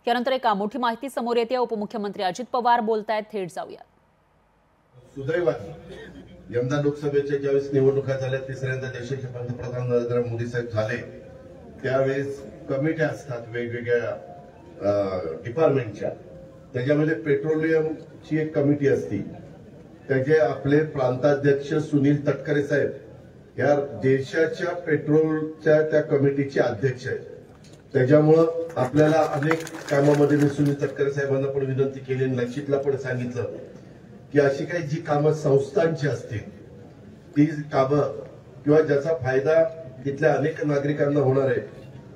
यानंतर एक मोठी माहिती समोर येते। उपमुख्यमंत्री अजित पवार बोलतायत, थेट जाऊया। सुदैवाने यंदा लोकसभेच्या ज्यावेळेस निवडणुका झाल्या, तिसऱ्यांदा देशाचे पंतप्रधान नरेंद्र मोदी साहेब झाले, त्यावेळेस कमिट्या असतात वेगवेगळ्या डिपार्टमेंटच्या। त्याच्यामध्ये पेट्रोलियमची एक कमिटी असते, त्याचे आपले प्रांताध्यक्ष सुनील तटकरे साहेब या देशाच्या पेट्रोलच्या त्या कमिटीचे अध्यक्ष आहेत। त्याच्यामुळं आपल्याला अनेक कामामध्ये मी सुनील तटकरे साहेबांना पण विनंती केली आणि लक्षितला पण सांगितलं की अशी काही जी कामं संस्थांची असतील ती कामं किंवा ज्याचा फायदा तिथल्या अनेक नागरिकांना होणार आहे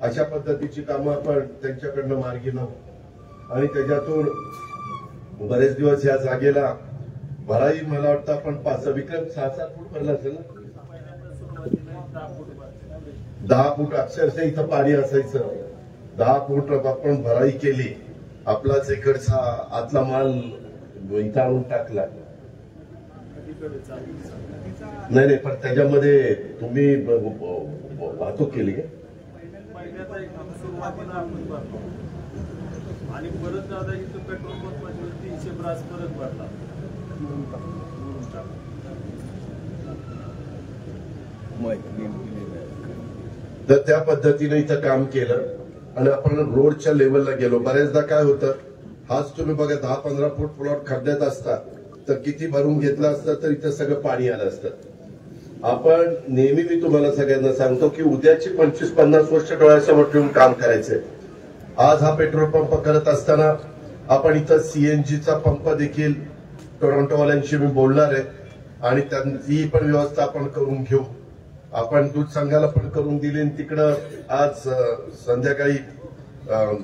अशा पद्धतीची कामं आपण त्यांच्याकडनं मार्गी लावू। आणि त्याच्यातून बरेच दिवस या जागेला भराई मला वाटतं आपण 5 विक्रम 6-7 फूट भरला असेल ना, 10 फूट अक्षरशः इथं पाणी असायचं। 10 फूट आपण भराई केली, आपलाच इकडचा आतला माल इथं आणून टाकला। नाही पण त्याच्यामध्ये तुम्ही वाहतूक केली का? आणि परत दादा इथं पेट्रोल पंपाची 300 ब्रास परत भरला। तर त्या पद्धतीने इथं काम केलं आणि आपण रोडच्या लेवलला गेलो। बऱ्याचदा काय होतं, हाच तुम्ही बघा 10-15 फूट प्लॉट खड्ड्यात असता तर किती भरून घेतला असता तर इथं सगळं पाणी आलं असतं। आपण नेहमी मी तुम्हाला सगळ्यांना सांगतो की उद्याची 25-50 वर्ष डोळ्यासमोर ठेवून काम करायचंय। आज हा पेट्रोल पंप करत असताना आपण इथं सीएनजीचा पंप देखील टोरंटोवाल्यांशी मी बोलणार आहे आणि त्यांची पण व्यवस्था आपण करून घेऊ। आपण दूध संघाला पण करून दिली आणि तिकडं आज संध्याकाळी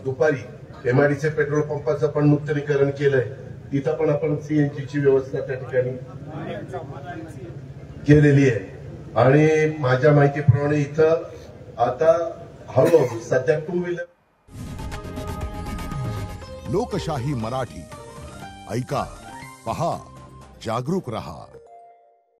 दुपारी एमआयडीसी पेट्रोल पंपाचं पण नूतनीकरण केलंय, तिथं पण आपण सीएनजीची व्यवस्था त्या ठिकाणी केलेली आहे। आणि माझ्या माहितीप्रमाणे इथं आता हळूहळू सध्या 2 व्हीलर। लोकशाही मराठी ऐका, पहा, जागरूक रहा।